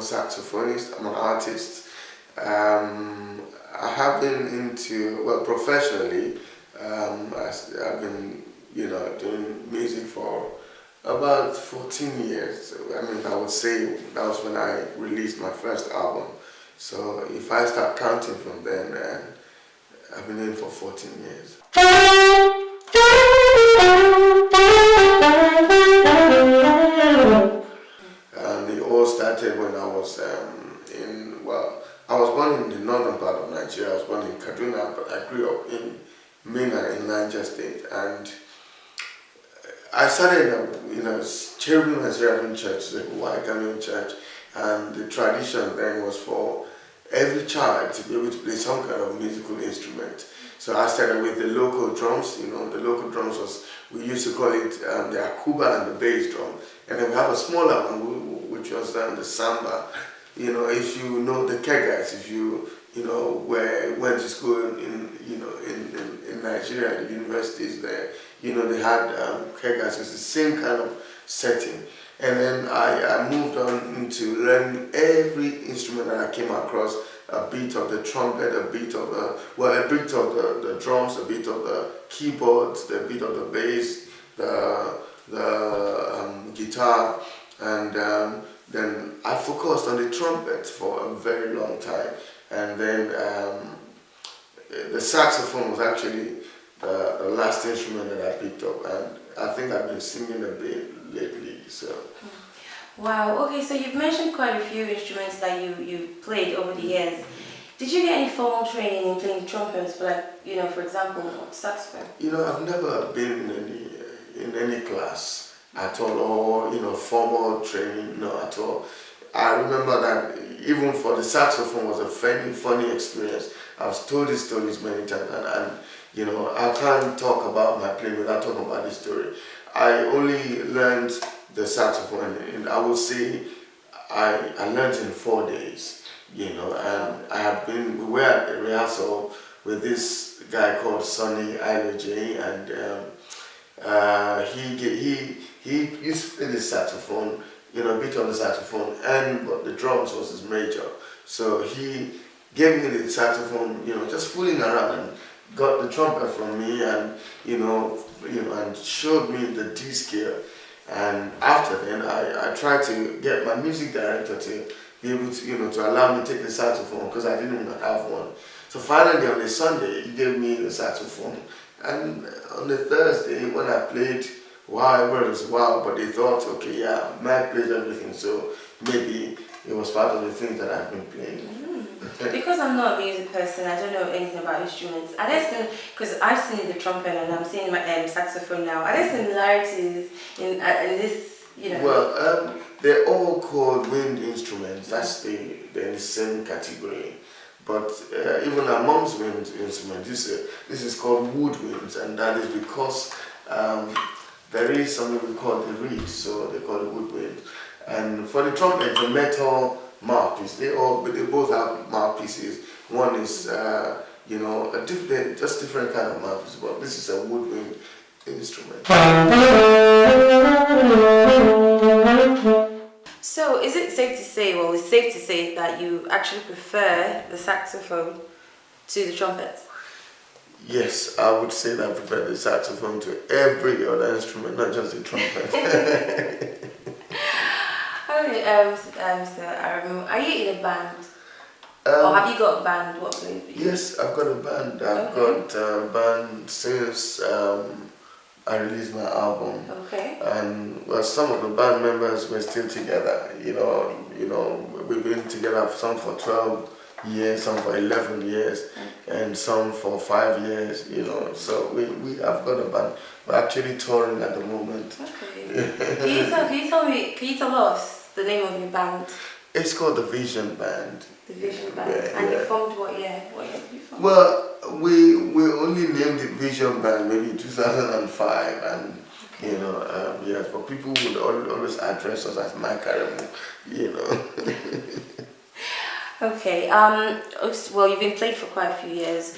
saxophonist. I'm an artist. I have been into, well, professionally, I've been, doing music for about 14 years. I mean, I would say that was when I released my first album. So if I start counting from then, I've been in for 14 years. And it all started when I was I was born in the northern part of Nigeria. I was born in Kaduna, but I grew up in Minna in Niger State. And I started, Cherubim and Seraphim Church, the White Ghanaian church, and the tradition then was for every child to be able to play some kind of musical instrument. So I started with the local drums. The local drums we used to call it the akuba and the bass drum. And then we have a smaller one, which was the samba. If you know the kegas, if you went to school in Nigeria, the universities there, they had kegas. It's the same kind of setting. And then I moved on into learning every instrument that I came across, a bit of the trumpet, a bit of the drums, a bit of the keyboards, a bit of the bass, the guitar, and then I focused on the trumpet for a very long time. And then the saxophone was actually the last instrument that I picked up, and I think I've been singing a bit lately. So. Wow. Okay. So you've mentioned quite a few instruments that you played over the years. Did you get any formal training in playing trumpets, for example, saxophone? I've never been in any class at all, or formal training, no, at all. I remember that even for the saxophone was a funny experience. I've told these stories many times, and I can't talk about my playing without talking about this story. I only learned the saxophone, and I would say I learned in 4 days. And we were at a rehearsal with this guy called Sonny Iloje, and he used to play the saxophone, a bit on the saxophone, but the drums was his major. So he gave me the saxophone, just fooling around, and got the trumpet from me, and and showed me the D scale. And after then, I tried to get my music director to be able to, to allow me to take the saxophone, because I didn't even have one. So finally on a Sunday, he gave me the saxophone. And on the Thursday, when I played, everybody was wow, but they thought, okay, yeah, Mike plays everything, so maybe it was part of the things that I've been playing. Because I'm not a music person, I don't know anything about instruments. Are there because I've seen the trumpet and I'm seeing my saxophone now, are there similarities in this, Well, they're all called wind instruments. They're in the same category. But even amongst wind instruments, this is called woodwinds, and that is because there is something we call the reed, so they call it woodwind. And for the trumpet, the metal mouthpiece, they both have mouthpieces. One is different kind of mouthpiece, but this is a woodwind instrument. So is it safe to say, it's safe to say that you actually prefer the saxophone to the trumpet? Yes, I would say that I prefer the saxophone to every other instrument, not just the trumpet. Okay, Mr. Aremu, are you in a band? Or have you got a band? What plays for you? Yes, I've got a band. I've got a band since I released my album. Okay. And some of the band members were still together. We've been together, some for 12 years, some for 11 years, and some for 5 years. So we have got a band. We're actually touring at the moment. Okay. Can you tell us the name of your band? It's called the Vision Band. The Vision Band. And you formed what year? What year did you form? Well, we only named it Vision Band maybe in 2005, and yes, but people would always address us as Mike Aremu, Okay. Well, you've been playing for quite a few years.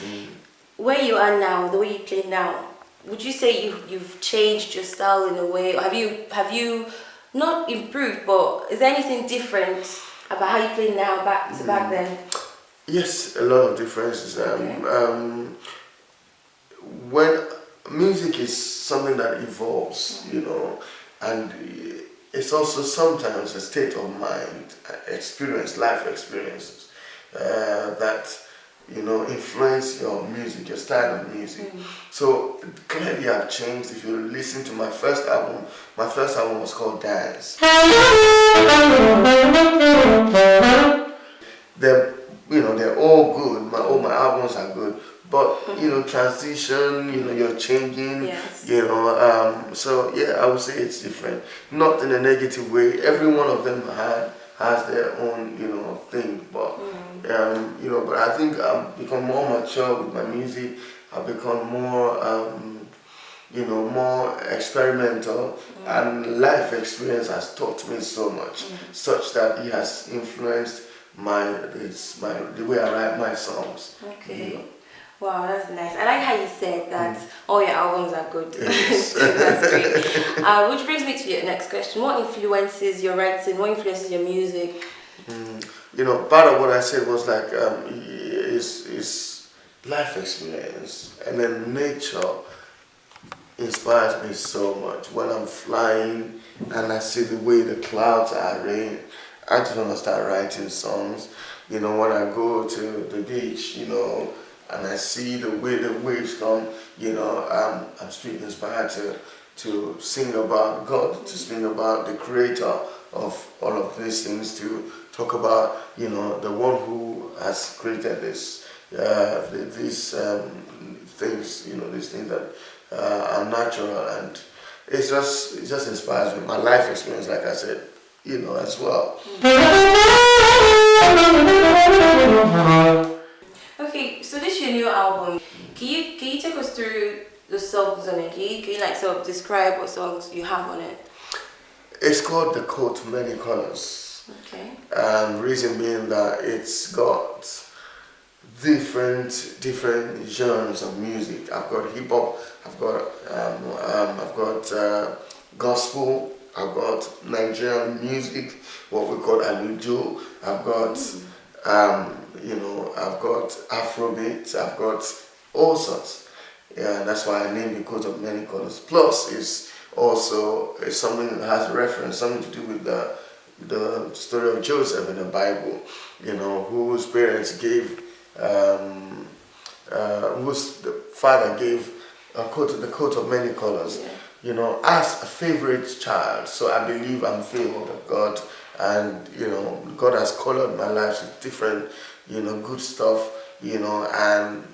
Where you are now, the way you play now, would you say you've changed your style in a way? Or have you not improved, but is there anything different about how you play now back to back then? Yes, a lot of differences. When music is something that evolves, and it's also sometimes a state of mind, experience, life experiences that influence your music, your style of music. So clearly I've changed. If you listen to my first album was called Dance. They're all good. All my albums are good. But transition, you're changing. Yes. So yeah, I would say it's different. Not in a negative way. Every one of them has their own, thing. But but I think I've become more mature with my music. I've become more more experimental, and life experience has taught me so much, such that it has influenced the way I write my songs. Okay. Wow, that's nice. I like how you said that all your albums are good. Yes. That's great. Which brings me to your next question. What influences your writing? What influences your music? Part of what I said was like is life experience, and then nature inspires me so much. When I'm flying and I see the way the clouds are arranged, I just want to start writing songs. When I go to the beach, and I see the way the waves come, I'm still inspired to sing about God, to sing about the creator of all of these things, to talk about, the one who has created these things, these things that are natural, and it just inspires me. My life experience, like I said, as well. Okay, so this is your new album. Can you take us through the songs on it? Can you like sort of describe what songs you have on it? It's called The Coat Many Colors. Okay. Reason being that it's got different genres of music. I've got hip hop. I've got gospel. I've got Nigerian music, what we call Alujo. I've got I've got Afrobeat. I've got all sorts. Yeah, that's why I named The Coat of Many Colors. Plus, it's also something that has reference, something to do with the story of Joseph in the Bible. Whose parents gave, whose the father gave the coat of many colors. Yeah. As a favorite child. So I believe I'm favored of God, and God has colored my life with different, good stuff. And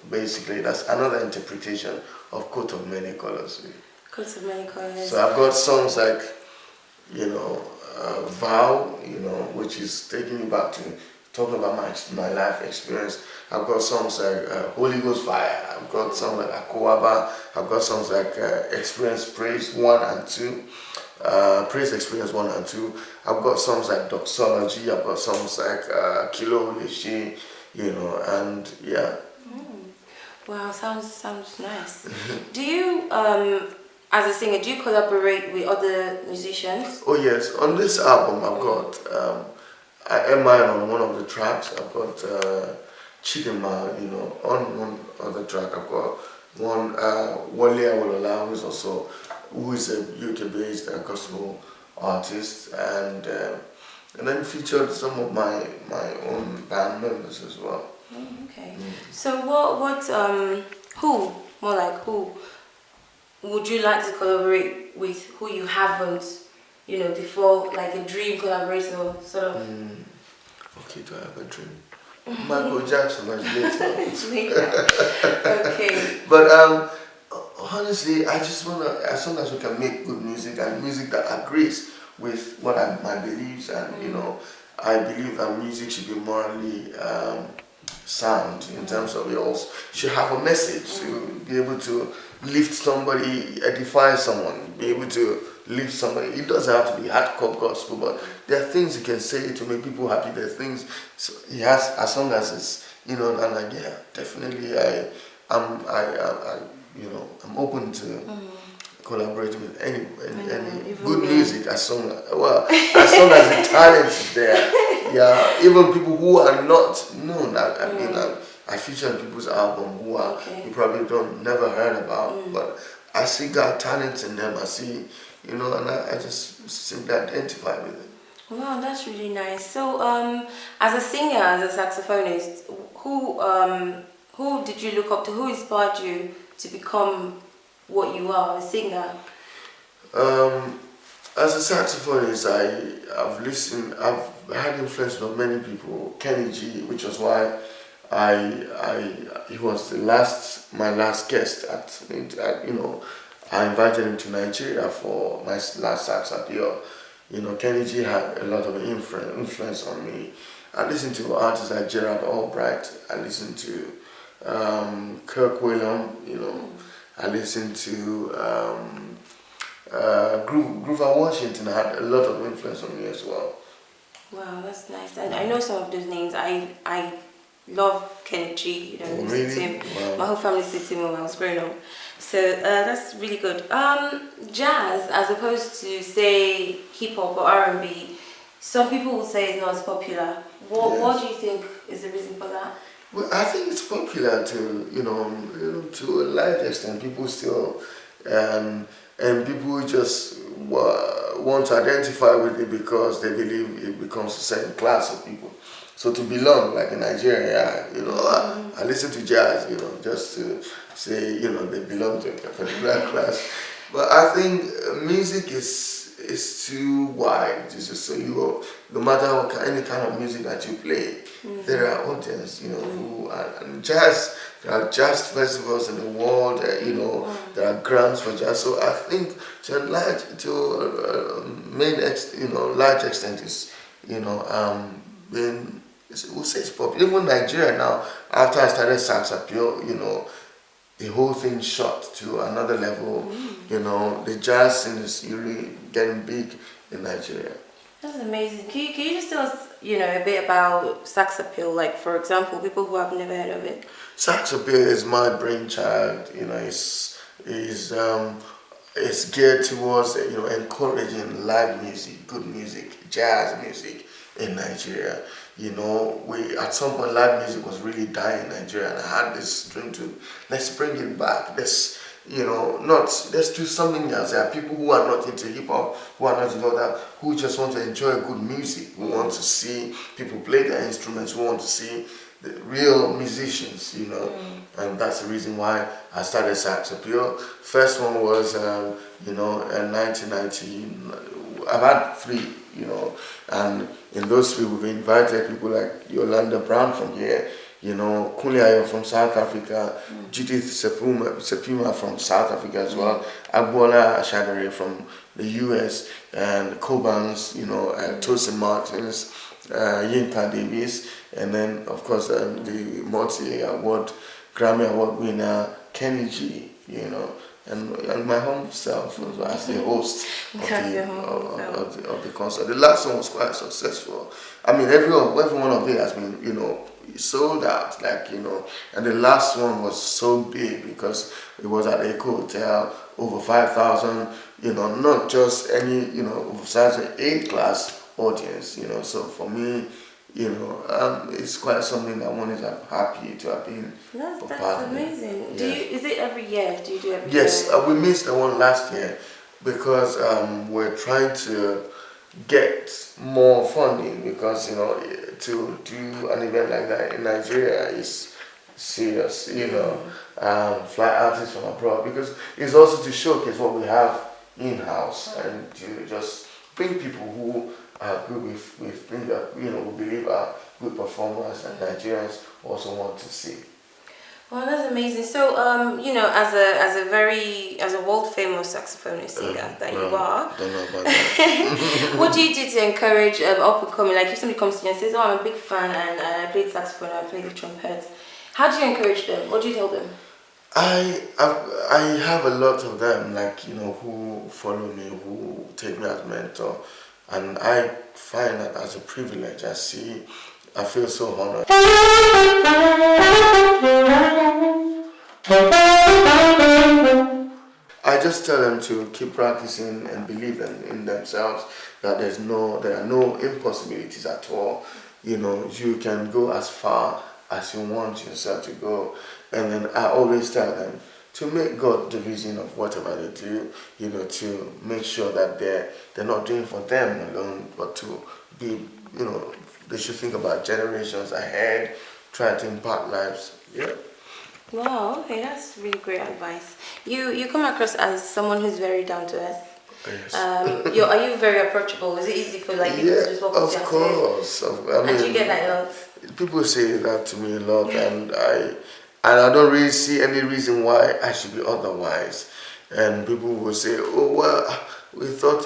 basically that's another interpretation of Coat of Many Colors. Coat of Many Colors. So I've got songs like, Vow, which is taking me back to talking about my life experience. I've got songs like Holy Ghost Fire. I've got songs like Akwaba. I've got songs like Experience Praise 1 and 2. Praise Experience 1 and 2. I've got songs like Doxology. I've got songs like Kilo Rishi, and yeah. Wow, sounds nice. Do you, as a singer, do you collaborate with other musicians? Oh yes, on this album I've got I am mine on one of the tracks. I've got Chidima, on one other track. I've got one Wale Awolola, who is a UK-based gospel artist, and then featured some of my own band members as well. Okay. So who would you like to collaborate with? Who you haven't, before, like a dream collaborator, sort of. Okay, do I have a dream? Michael Jackson was later. Okay. But honestly, I just wanna, as long as we can make good music and music that agrees with what my beliefs, and I believe that music should be morally sound in terms of it also should have a message to be able to lift somebody, edify someone, be able to lift somebody. It doesn't have to be hardcore gospel, but there are things you can say to make people happy. There are things he has, as long as it's and like, yeah, definitely I'm open to collaborating with any good music as long as the talent is there. Yeah, even people who are not known. I mean, I feature in people's album who are you probably don't never heard about, but I see God talent in them. I see, you know, and I just simply identify with it. Wow, that's really nice. So, as a singer, as a saxophonist, who did you look up to? Who inspired you to become what you are, a singer? As a saxophonist, I've had influence from many people. Kenny G, which was why he was my last guest you know, I invited him to Nigeria for my last sax appeal. You know, Kenny G had a lot of influence on me. I listened to artists like Gerald Albright. I listened to Kirk Whalum. You know, I listened to Grover Washington had a lot of influence on me as well. Wow, that's nice. And I know some of those names. I love Kenny G. You know, Oh, listen to really? him. Wow. My whole family listened to him when I was growing up. So that's really good. Jazz, as opposed to say hip hop or R&B, some people will say it's not as popular. What do you think is the reason for that? Well, I think it's popular to a large extent. People still, and people just want to identify with it because they believe it becomes a certain class of people. So to belong, like in Nigeria, you know, I listen to jazz, you know, just to say, you know, they belong to a particular class. But I think music is too wide. It's just so no matter any kind of music that you play, there are audience, you know, who are and jazz. There are jazz festivals in the world, you know. There are grants for jazz. So I think large extent is, you know, we'll say it's popular. Even Nigeria now, after I started sax appeal, you know, the whole thing shot to another level. You know, the jazz scene is really getting big in Nigeria. That's amazing. Can you just tell us, you know, a bit about sax appeal? Like, for example, people who have never heard of it. Sax appeal is my brainchild. You know, it's geared towards, you know, encouraging live music, good music, jazz music in Nigeria. You know, at some point live music was really dying in Nigeria, and I had this dream to let's bring it back. Let's do something else. There are people who are not into hip hop, who are not into that, who just want to enjoy good music, who want to see people play their instruments, who want to see the real musicians, you know. And that's the reason why I started Sax Appeal. First one was, in 1990. I've had 3, you know, and in those 3 we've invited people like Yolanda Brown from here, you know, Kunle from South Africa, Judith Sepuma from South Africa as well, Agbola Ashadare from the US, and Cobans, you know, Tosin Martins, Yinka Davis, and then of course the Grammy Award winner Kenny G, you know, and my home self as the host of the concert. The last one was quite successful. I mean, every one of it has been, you know, sold out, like, you know, and the last one was so big because it was at Echo Hotel, over 5,000, you know, not just any, you know, oversized A-class audience, you know. So for me, you know, it's quite something that one is happy to have been. That's amazing. Yeah. Is it every year? Do you do every yes, year? We missed the one last year because we're trying to get more funding because, you know, to do an event like that in Nigeria is serious, you know, fly artists from abroad, because it's also to showcase what we have in-house and to just bring people who are good with things that, you know, we believe are good performers and Nigerians also want to see. Well, that's amazing. So, you know, as a world famous saxophonist singer that you are, Don't know about that. what do you do to encourage up and coming? Like if somebody comes to you and says, "Oh, I'm a big fan and I played saxophone, I played the trumpet," how do you encourage them? What do you tell them? I have a lot of them, like, you know, who follow me, who take me as mentor, and I find that as a privilege. I feel so honored. I just tell them to keep practicing and believe in themselves, that there are no impossibilities at all. You know, you can go as far as you want yourself to go. And then I always tell them to make God the reason of whatever they do, you know, to make sure that they're not doing for them alone, but to be, you know, they should think about generations ahead, try to impact lives. Yeah. Wow, okay, that's really great advice. You come across as someone who's very down to earth. Yes. Are you very approachable? Is it easy for like people to just walk up to you and say? Of course. I And mean, you get that a lot? people say that to me a lot, and I don't really see any reason why I should be otherwise. And people will say, "Oh well, we thought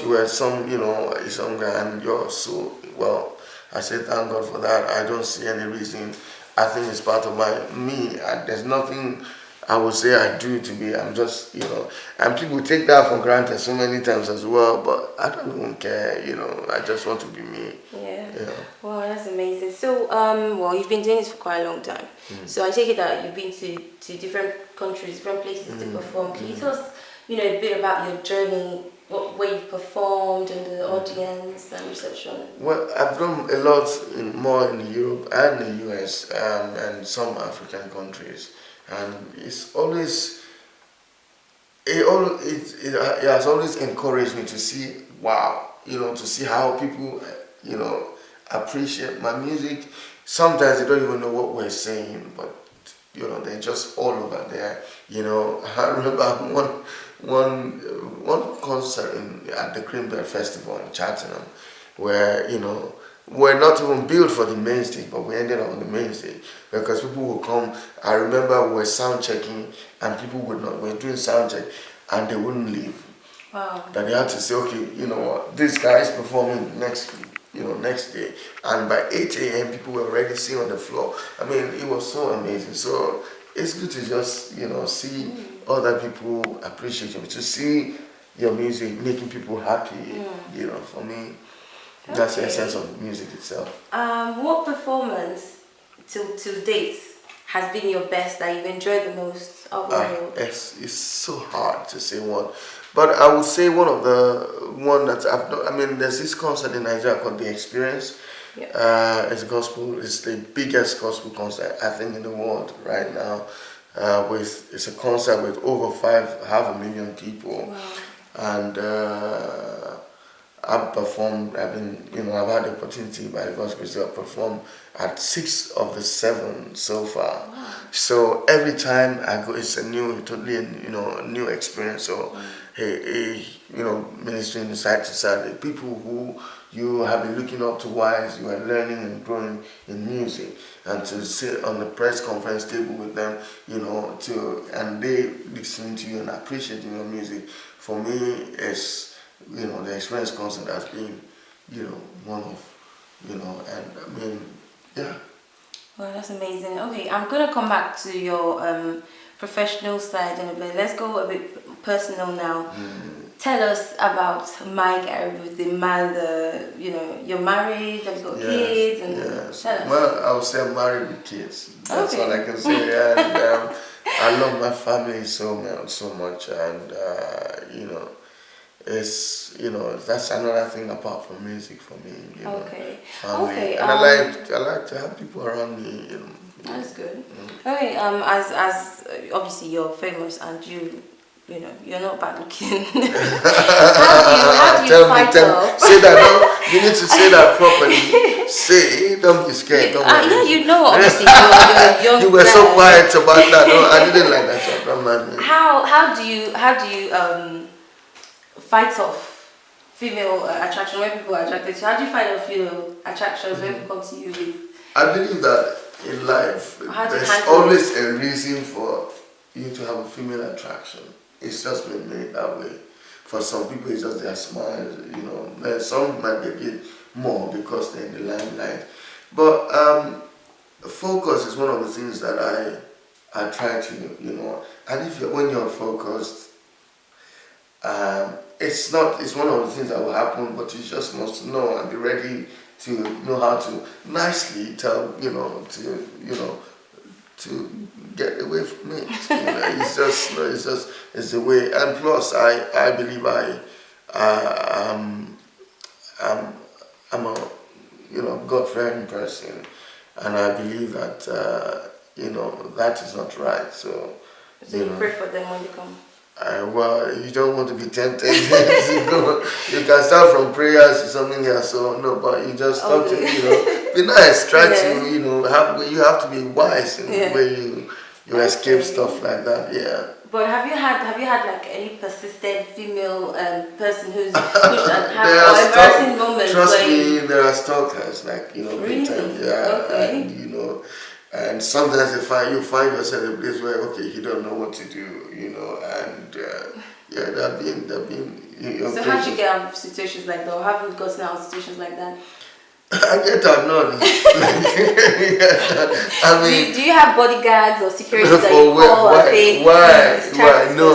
you were some guy, and you're so well." I say, "Thank God for that. I don't see any reason. I think it's part of me. There's nothing I would say I do to be. I'm just, and people take that for granted so many times as well. But I don't even care. I just want to be me." Yeah. Yeah. Wow, that's amazing. So, well, you've been doing this for quite a long time. So I take it that you've been to different countries, different places to perform. Can you tell us, a bit about your journey, where you performed and the audience and reception? Well, I've done a lot more in Europe and the US and some African countries, and it has always encouraged me to see, wow, to see how people appreciate my music. Sometimes they don't even know what we're saying, but they're just all over there. I remember one concert at the Greenbelt Festival in Cheltenham, where we're not even built for the main stage, but we ended up on the main stage because people would come. I remember we were sound checking, and people we were doing sound check, and they wouldn't leave. Wow. That they had to say, okay, what, this guy is performing next day, and by 8 a.m. people were already sitting on the floor. I mean, it was so amazing. So it's good to just see other people appreciate you, to see your music making people happy. For me, that's the essence of music itself. What performance to date has been your best, that you've enjoyed the most overall? It's so hard to say one, but I would say one that I've done. I mean, there's this concert in Nigeria called The Experience. Yeah. It's the biggest gospel concert I think in the world right now. It's a concert with over half a million people. Wow. And I've performed. I've had the opportunity by the God's grace to perform at 6 of the 7 so far. Wow. So every time I go, it's a new experience. So, ministering side to side, the people who you have been looking up to while you are learning and growing in music, and to sit on the press conference table with them, and they listening to you and appreciating your music. For me, it's the Experience concert has been, one of, and I mean, yeah. Well, that's amazing. Okay, I'm gonna come back to your professional side in a bit. Let's go a bit personal now. Tell us about Mike Aremu, the man. You're married, have got kids, and yes. Tell us. Well, I would say I'm married with kids. That's all I can say. And I love my family so much, and it's that's another thing apart from music for me. Okay. Family. Okay. And I like to have people around me. That's good. Okay. As obviously you're famous and you're not bad looking. how do you fight off? Say that. No, you need to say that properly. Say, don't be scared. Obviously you're young. You were so quiet about that. No, I didn't like that. So don't mind me. How do you fight off female attraction when people are attracted to you? How do you fight off female attractions when people come to you with? I believe that in life there's always a reason for you to have a female attraction. It's just been made that way. For some people, it's just their smiles. Some might be a bit more because they're in the limelight. But focus is one of the things that I try to, and when you're focused, it's one of the things that will happen, but you just must know and be ready to know how to nicely tell, to get away from it. It's just, it's the way. And plus, I believe I'm a, God-fearing person, and I believe that, that is not right. So you pray for them when they come. Well, you don't want to be tempted. You can start from prayers to something else. So no, but you just talk to be nice. Try to you have to be wise in the way you escape stuff like that. Yeah. But have you had like any persistent female person who's embarrassing moments? Trust me, there are stalkers. Like really? big time. Yeah. Okay. And and sometimes you find yourself in a place where you don't know what to do. And they've been. So how do you get out of situations like that? Or have you gotten out of situations like that? I get out none. I mean, do you have bodyguards or security that you call why? No.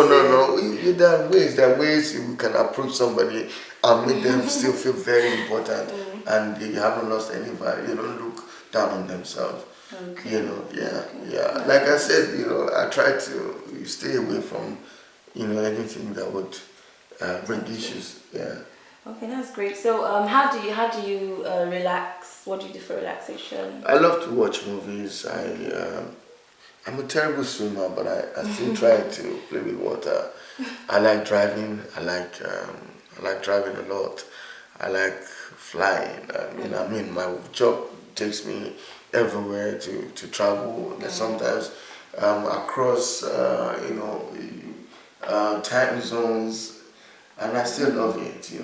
There are ways you can approach somebody and make them still feel very important, and you haven't lost any value. You don't look down on themselves. Okay. Yeah. Like I said, I try to stay away from, anything that would bring issues. Yeah. Okay, that's great. So, how do you relax? What do you do for relaxation? I love to watch movies. I'm a terrible swimmer, but I still try to play with water. I like driving. I like driving a lot. I like flying. My job takes me everywhere to travel. And sometimes across time zones. And I still love it, yeah.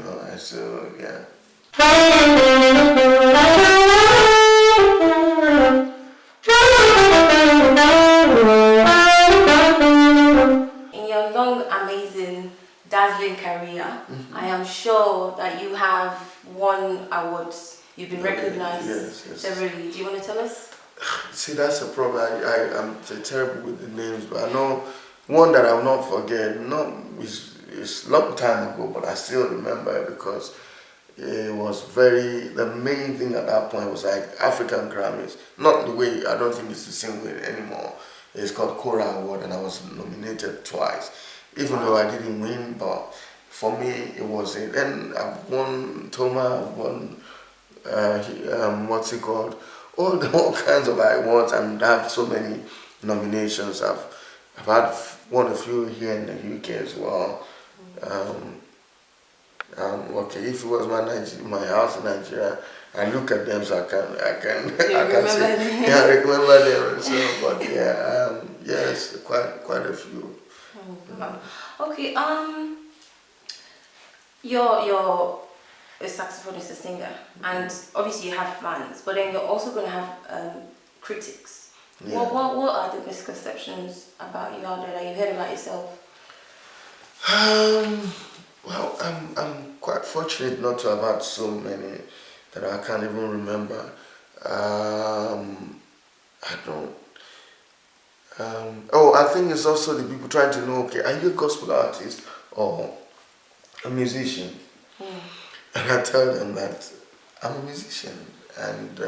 In your long, amazing, dazzling career, I am sure that you have won awards. You've been recognized severally. Do you want to tell us? See, that's a problem. I'm terrible with the names, but I know one that I will not forget. It's a long time ago, but I still remember it because it was the main thing at that point was like African Grammys. Not the way, I don't think it's the same way anymore. It's called Cora Award, and I was nominated twice. Even though I didn't win, but for me it was it. And I've won Toma, I've won, what's it called? All kinds of awards, and I have so many nominations. I've won a few here in the UK as well. If it was my house in Nigeria, I look at them so I can say, I remember them. So, but yes, quite a few. Okay. You're a saxophonist, a singer, and obviously you have fans, but then you're also going to have critics. Yeah. What are the misconceptions about you out there that you heard about yourself? Well, I'm quite fortunate not to have had so many that I can't even remember. I don't. I think it's also the people trying to know, okay, are you a gospel artist or a musician? And I tell them that I'm a musician and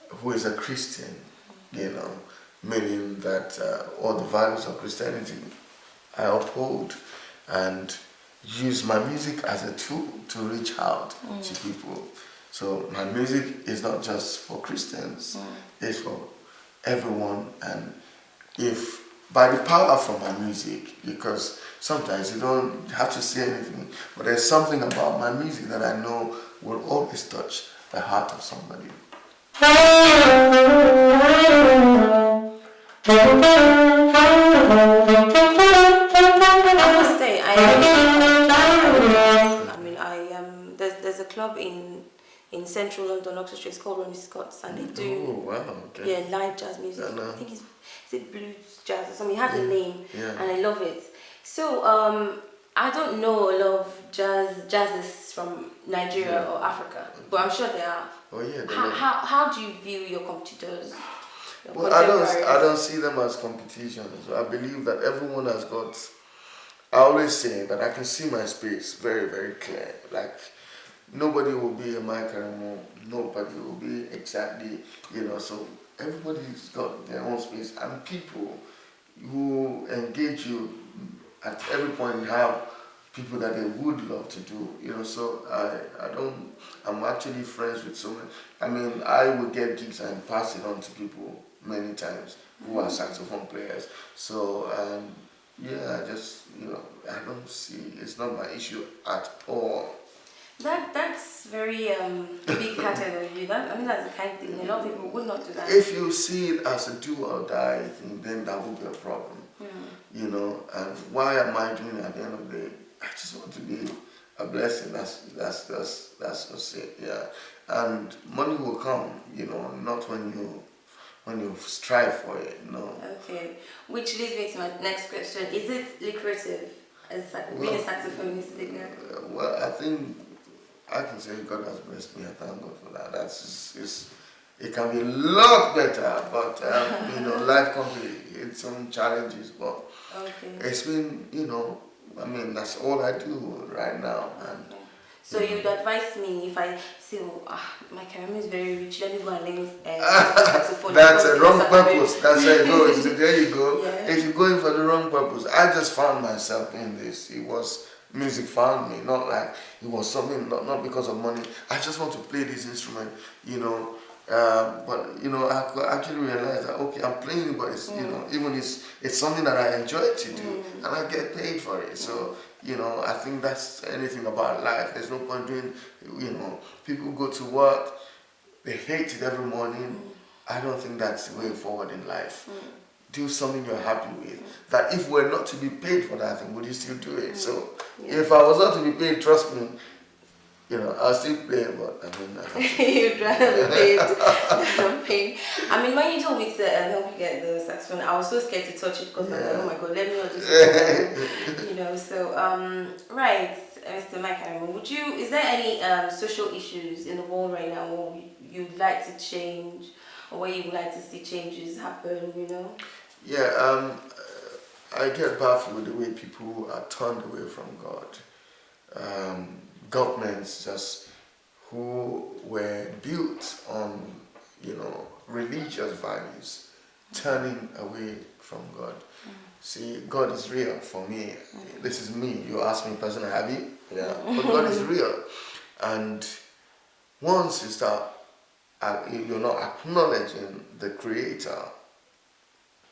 who is a Christian, meaning that all the values of Christianity I uphold and use my music as a tool to reach out to people. So my music is not just for Christians, it's for everyone. And if by the power from my music, because sometimes you don't have to say anything, but there's something about my music that I know will always touch the heart of somebody. I must say, there's a club in central London, Oxford Street, it's called Ronnie Scott's, and they do live jazz music. I think is it blues jazz or something. It has a name, and I love it. So I don't know a lot of jazzes from Nigeria or Africa, but I'm sure there are. Oh yeah. How do you view your competitors? Well, I don't see them as competition. So I believe that everyone has got. I always say that I can see my space very, very clear. Like nobody will be a Mike Aremu. No, properly will be exactly, so everybody's got their own space, and people who engage you at every point have people that they would love to do, so I'm actually friends with so many. I mean, I would get gigs and pass it on to people many times who are saxophone players. So, I just, I don't see, it's not my issue at all. That's very big-hearted of you. That's the kind of thing a lot of people would not do that. If you see it as a do or die thing, then that would be a problem. And why am I doing it at the end of the day? I just want to be a blessing. That's just it. Yeah, and money will come. Not when you strive for it. No. Okay, which leads me to my next question: is it lucrative as being a saxophonist? Well, I think I can say God has blessed me. I thank God for that. It can be a lot better, but life comes with its own challenges. But it's been, that's all I do right now. And, so you'd advise me if I say, my Aremu is very rich, let me go and learn saxophone. That's a wrong purpose. That's how it goes. There you go. Yeah. If you're going for the wrong purpose, I just found myself in this. It was music found me, not like it was something, not because of money. I just want to play this instrument, but I could actually realize that I'm playing, but it's even it's something that I enjoy to do, and I get paid for it. So I think that's anything about life. There's no point doing, people go to work, they hate it every morning. I don't think that's the way forward in life. Do something you're happy with. That if we're not to be paid for that thing, would you still do it? So if I was not to be paid, trust me, I'll still play, but you'd rather be paid. I mean, when you told me to help you get the saxophone, I was so scared to touch it because I was like, oh my God, let me not just So, right, Mr. Mike Aremu, is there any social issues in the world right now where you'd like to change, or where you would like to see changes happen, Yeah, I get baffled with the way people are turned away from God. Governments just who were built on, religious values, turning away from God. See, God is real for me. This is me. You ask me personally, have you? Yeah. But God is real. And once you start, you're not acknowledging the Creator,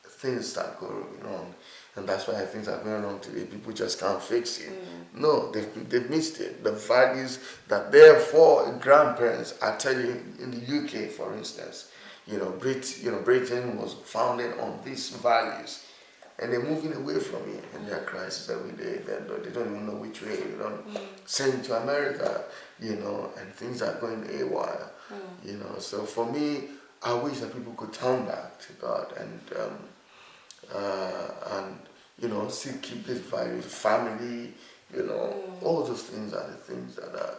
things start going wrong. And that's why things are going wrong today. People just can't fix it. No, they've missed it. The values that therefore grandparents are telling in the UK, for instance, Britain was founded on these values, and they're moving away from it, and there are crises every day. They don't even know which way. Send to America, and things are going haywire. So for me, I wish that people could turn back to God and still keep these values, family, all those things are the things that are,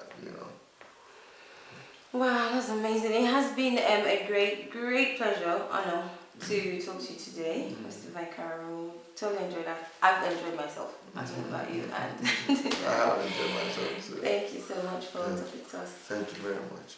Wow, that's amazing. It has been a great pleasure, honor to talk to you today, Mr. Aremu. Totally enjoyed that. I've enjoyed myself. I don't know about you. And I have enjoyed myself too. Thank you so much for talking to us. Thank you very much.